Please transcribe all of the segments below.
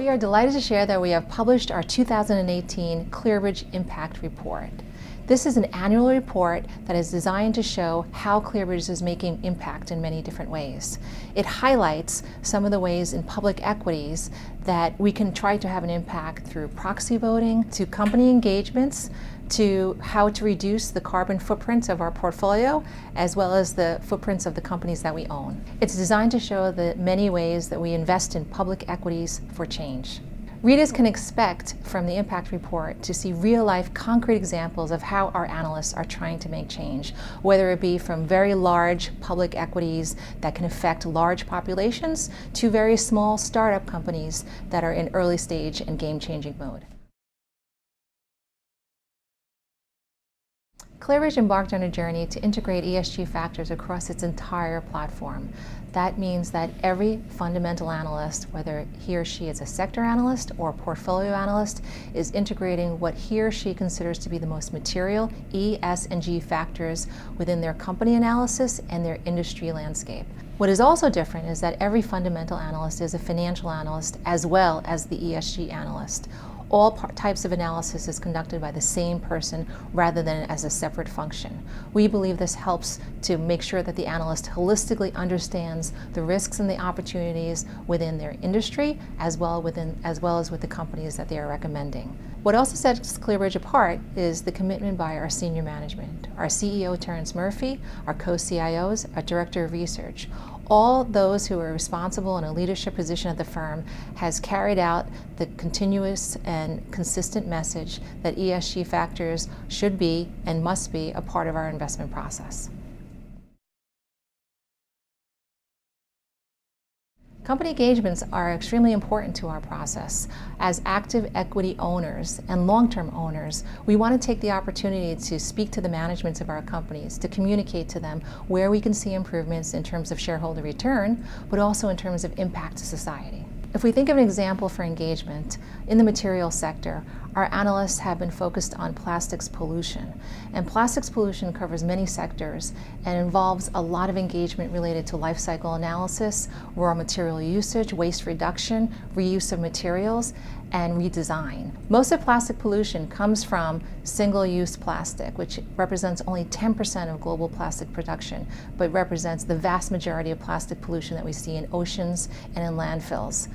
We are delighted to share that we have published our 2018 ClearBridge Impact Report. This is an annual report that is designed to show how ClearBridge is making impact in many different ways. It highlights some of the ways in public equities that we can try to have an impact through proxy voting, to company engagements, to how to reduce the carbon footprints of our portfolio, as well as the footprints of the companies that we own. It's designed to show the many ways that we invest in public equities for change. Readers can expect from the Impact Report to see real-life concrete examples of how our analysts are trying to make change, whether it be from very large public equities that can affect large populations to very small startup companies that are in early stage and game-changing mode. ClearBridge embarked on a journey to integrate ESG factors across its entire platform. That means that every fundamental analyst, whether he or she is a sector analyst or a portfolio analyst, is integrating what he or she considers to be the most material E, S, and G factors within their company analysis and their industry landscape. What is also different is that every fundamental analyst is a financial analyst as well as the ESG analyst. All types of analysis is conducted by the same person rather than as a separate function. We believe this helps to make sure that the analyst holistically understands the risks and the opportunities within their industry as well as with the companies that they are recommending. What also sets ClearBridge apart is the commitment by our senior management. Our CEO, Terrence Murphy, our co-CIOs, our Director of Research. All those who are responsible in a leadership position at the firm has carried out the continuous and consistent message that ESG factors should be and must be a part of our investment process. Company engagements are extremely important to our process. As active equity owners and long-term owners, we want to take the opportunity to speak to the managements of our companies, to communicate to them where we can see improvements in terms of shareholder return, but also in terms of impact to society. If we think of an example for engagement, in the materials sector, our analysts have been focused on plastics pollution. And plastics pollution covers many sectors and involves a lot of engagement related to life cycle analysis, raw material usage, waste reduction, reuse of materials, and redesign. Most of plastic pollution comes from single-use plastic, which represents only 10% of global plastic production, but represents the vast majority of plastic pollution that we see in oceans and in landfills.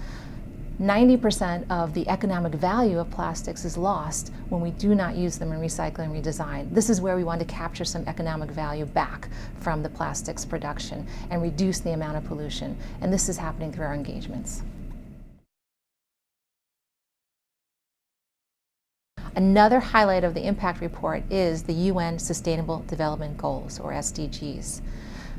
90% of the economic value of plastics is lost when we do not use them in recycle and redesign. This is where we want to capture some economic value back from the plastics production and reduce the amount of pollution. And this is happening through our engagements. Another highlight of the Impact Report is the UN Sustainable Development Goals, or SDGs.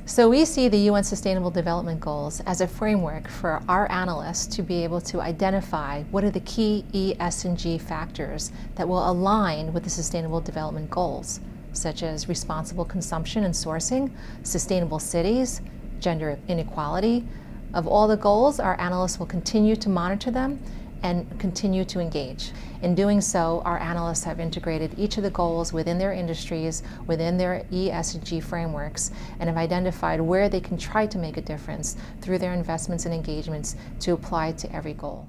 So we see the UN Sustainable Development Goals as a framework for our analysts to be able to identify what are the key E, S, and G factors that will align with the Sustainable Development Goals, such as responsible consumption and sourcing, sustainable cities, gender inequality. Of all the goals, our analysts will continue to monitor them and continue to engage. In doing so, our analysts have integrated each of the goals within their industries, within their E, S, and G frameworks, and have identified where they can try to make a difference through their investments and engagements to apply to every goal.